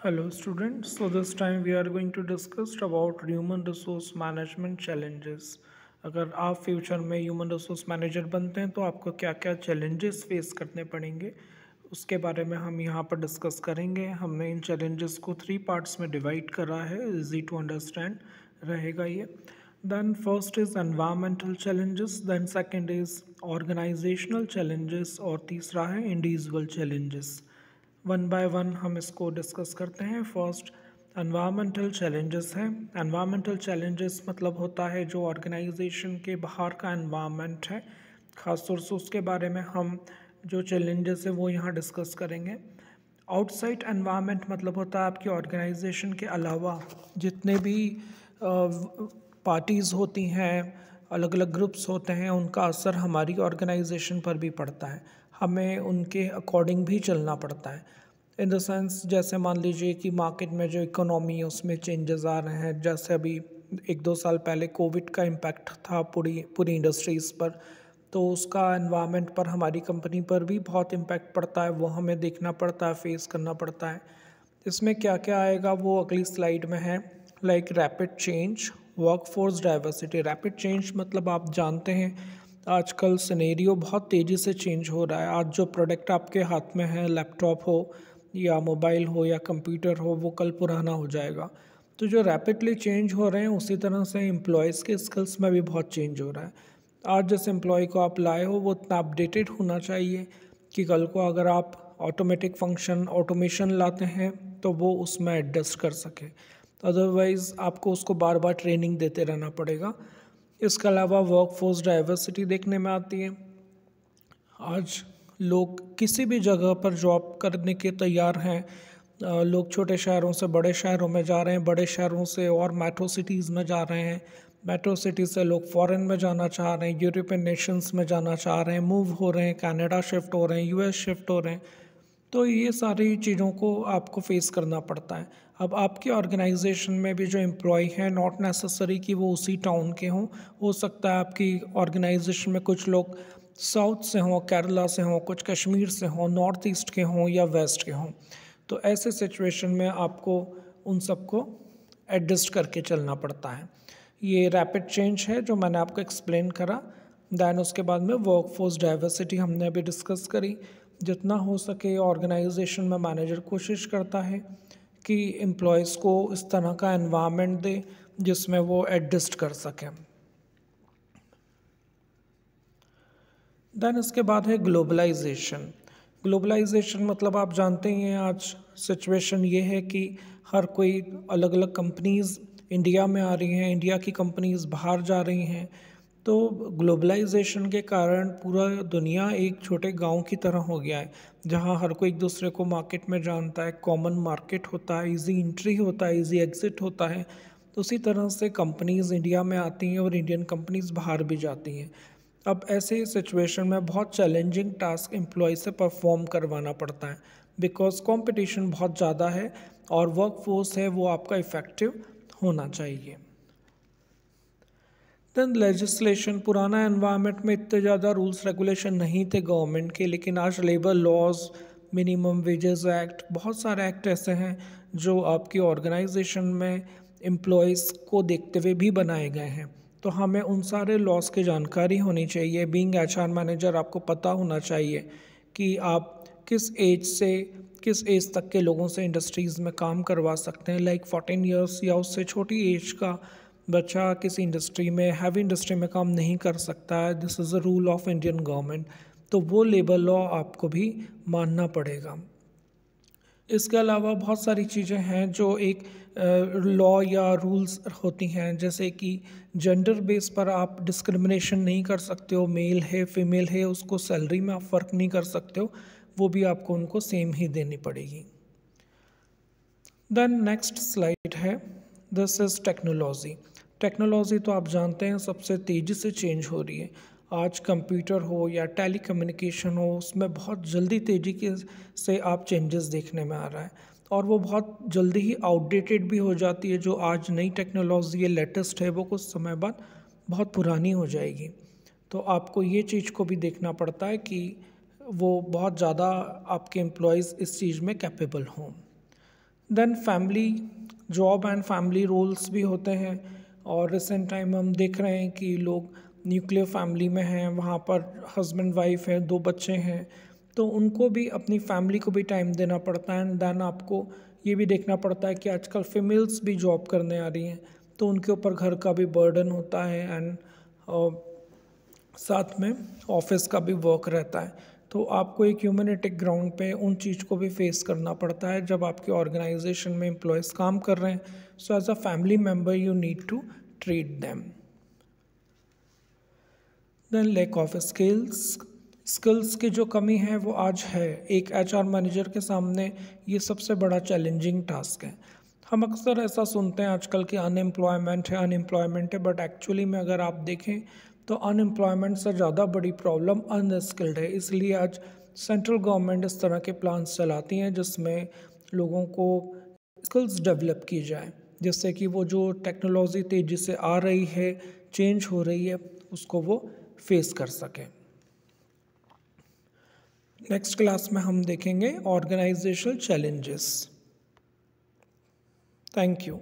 Hello students, so this time we are going to discuss about human resource management challenges. अगर आप future में human resource manager बनते हैं तो आपको क्या क्या चैलेंजेस फेस करने पड़ेंगे उसके बारे में हम यहाँ पर डिस्कस करेंगे। हमने इन चैलेंजेस को 3 पार्ट्स में डिवाइड करा है, इजी टू अंडरस्टैंड रहेगा ये। Then first is environmental challenges, then second is organisational challenges और तीसरा है individual challenges. One by one हम इसको डिस्कस करते हैं। फर्स्ट एनवायरमेंटल चैलेंजेस है। एनवायरमेंटल चैलेंजेस मतलब होता है जो ऑर्गेनाइजेशन के बाहर का एनवायरनमेंट है, ख़ासतौर से उसके बारे में हम जो चैलेंजेस है वो यहाँ डिस्कस करेंगे। आउटसाइड एनवायरनमेंट मतलब होता है आपकी ऑर्गेनाइजेशन के अलावा जितने भी पार्टीज़ होती हैं, अलग अलग ग्रुप्स होते हैं, उनका असर हमारी ऑर्गेनाइजेशन पर भी पड़ता है। हमें उनके अकॉर्डिंग भी चलना पड़ता है। इन द सेंस जैसे मान लीजिए कि मार्केट में जो इकोनॉमी है उसमें चेंजेस आ रहे हैं। जैसे अभी 1-2 साल पहले कोविड का इम्पैक्ट था पूरी पूरी इंडस्ट्रीज़ पर, तो उसका एनवायरनमेंट पर, हमारी कंपनी पर भी बहुत इम्पैक्ट पड़ता है। वो हमें देखना पड़ता है, फेस करना पड़ता है। इसमें क्या क्या आएगा वो अगली स्लाइड में है। Like rapid change, workforce diversity. Rapid change मतलब आप जानते हैं आजकल सिनेरियो बहुत तेज़ी से चेंज हो रहा है। आज जो प्रोडक्ट आपके हाथ में है, लैपटॉप हो या मोबाइल हो या कंप्यूटर हो, वो कल पुराना हो जाएगा। तो जो रैपिडली चेंज हो रहे हैं उसी तरह से एम्प्लॉयज़ के स्किल्स में भी बहुत चेंज हो रहा है। आज जिस एम्प्लॉय को आप लाए हो वो इतना अपडेटेड होना चाहिए कि कल को अगर आप ऑटोमेटिक फंक्शन ऑटोमेशन लाते हैं तो वो उसमें एडजस्ट कर सके। अदरवाइज़ आपको उसको बार बार ट्रेनिंग देते रहना पड़ेगा। इसके अलावा वर्कफोर्स डाइवर्सिटी देखने में आती है। आज लोग किसी भी जगह पर जॉब करने के तैयार हैं। लोग छोटे शहरों से बड़े शहरों में जा रहे हैं, बड़े शहरों से और मेट्रो सिटीज़ में जा रहे हैं, मेट्रो सिटी से लोग फॉरेन में जाना चाह रहे हैं, यूरोपियन नेशंस में जाना चाह रहे हैं, मूव हो रहे हैं, कनाडा शिफ्ट हो रहे हैं, यूएस शिफ्ट हो रहे हैं। तो ये सारी चीज़ों को आपको फेस करना पड़ता है। अब आपकी ऑर्गेनाइजेशन में भी जो एम्प्लॉय हैं, नॉट नेसेसरी कि वो उसी टाउन के हों। हो सकता है आपकी ऑर्गेनाइजेशन में कुछ लोग साउथ से हों, केरला से हों, कुछ कश्मीर से हों, नॉर्थ ईस्ट के हों या वेस्ट के हों। तो ऐसे सिचुएशन में आपको उन सबको एडजस्ट करके चलना पड़ता है। ये रैपिड चेंज है जो मैंने आपको एक्सप्लेन करा। दैन उसके बाद में वर्कफोर्स डाइवर्सिटी हमने अभी डिस्कस करी। जितना हो सके ऑर्गेनाइजेशन में मैनेजर कोशिश करता है कि एम्प्लॉयज़ को इस तरह का एनवायरनमेंट दे जिसमें वो एडजस्ट कर सकें। देन इसके बाद है ग्लोबलाइजेशन। ग्लोबलाइजेशन मतलब आप जानते ही हैं आज सिचुएशन ये है कि हर कोई अलग अलग कंपनीज़ इंडिया में आ रही हैं, इंडिया की कंपनीज़ बाहर जा रही हैं। तो ग्लोबलाइजेशन के कारण पूरा दुनिया एक छोटे गांव की तरह हो गया है, जहां हर कोई एक दूसरे को मार्केट में जानता है, कॉमन मार्केट होता है, इजी एंट्री होता है, इजी एग्ज़िट होता है। तो उसी तरह से कंपनीज़ इंडिया में आती हैं और इंडियन कंपनीज़ बाहर भी जाती हैं। अब ऐसे सिचुएशन में बहुत चैलेंजिंग टास्क एम्प्लॉय से परफॉर्म करवाना पड़ता है, बिकॉज कंपटीशन बहुत ज़्यादा है और वर्क फोर्स है वो आपका इफ़ेक्टिव होना चाहिए। देन लेजिस्लेशन, पुराना एनवायरनमेंट में इतने ज़्यादा रूल्स रेगुलेशन नहीं थे गवर्नमेंट के, लेकिन आज labour laws, minimum wages act, बहुत सारे एक्ट ऐसे हैं जो आपकी ऑर्गेनाइजेशन में एम्प्लॉयज़ को देखते हुए भी बनाए गए हैं। तो हमें उन सारे लॉज की जानकारी होनी चाहिए। बीइंग एचआर मैनेजर आपको पता होना चाहिए कि आप किस एज से किस एज तक के लोगों से इंडस्ट्रीज़ में काम करवा सकते हैं। लाइक 14 ईयर्स या उससे छोटी एज का बच्चा किसी इंडस्ट्री में, हैवी इंडस्ट्री में काम नहीं कर सकता है। This is a rule of Indian government. तो वो लेबर लॉ आपको भी मानना पड़ेगा। इसके अलावा बहुत सारी चीज़ें हैं जो एक लॉ या रूल्स होती हैं, जैसे कि जेंडर बेस पर आप डिस्क्रिमिनेशन नहीं कर सकते हो। मेल है फीमेल है उसको सैलरी में आप फ़र्क नहीं कर सकते हो, वो भी आपको उनको सेम ही देनी पड़ेगी। देन नेक्स्ट स्लाइड है, दिस इज़ टेक्नोलॉजी। टेक्नोलॉजी तो आप जानते हैं सबसे तेज़ी से चेंज हो रही है। आज कंप्यूटर हो या टेली कम्युनिकेशन हो, उसमें बहुत जल्दी तेज़ी के से आप चेंजेस देखने में आ रहा है और वो बहुत जल्दी ही आउटडेटेड भी हो जाती है। जो आज नई टेक्नोलॉजी है, लेटेस्ट है, वो कुछ समय बाद बहुत पुरानी हो जाएगी। तो आपको ये चीज़ को भी देखना पड़ता है कि वो बहुत ज़्यादा आपके एम्प्लॉयज़ इस चीज़ में कैपेबल हों। Then family job and family roles भी होते हैं, और रिसेंट टाइम हम देख रहे हैं कि लोग न्यूक्लियर फैमिली में हैं, वहाँ पर हस्बैंड वाइफ है, 2 बच्चे हैं, तो उनको भी अपनी फैमिली को भी टाइम देना पड़ता है। एंड देन आपको ये भी देखना पड़ता है कि आजकल फीमेल्स भी जॉब करने आ रही हैं, तो उनके ऊपर घर का भी बर्डन होता है, एंड साथ में ऑफिस का भी वर्क रहता है। तो आपको एक ह्यूमैनिटिक ग्राउंड पे उन चीज़ को भी फेस करना पड़ता है जब आपकी ऑर्गेनाइजेशन में एम्प्लॉयज़ काम कर रहे हैं। So as a family member you need to treat them. Then lack of skills की जो कमी है वो आज है। एक एचआर मैनेजर के सामने ये सबसे बड़ा चैलेंजिंग टास्क है। हम अक्सर ऐसा सुनते हैं आजकल कि अनएम्प्लॉयमेंट है, बट एक्चुअली में अगर आप देखें तो अनएम्प्लॉयमेंट से ज़्यादा बड़ी प्रॉब्लम अनस्किल्ड है। इसलिए आज सेंट्रल गवर्नमेंट इस तरह के प्लान्स चलाती हैं जिसमें लोगों को स्किल्स डेवलप की जाए, जिससे कि वो जो टेक्नोलॉजी तेज़ी से आ रही है, चेंज हो रही है, उसको वो फेस कर सकें। नेक्स्ट क्लास में हम देखेंगे ऑर्गेनाइजेशनल चैलेंजेस। Thank you.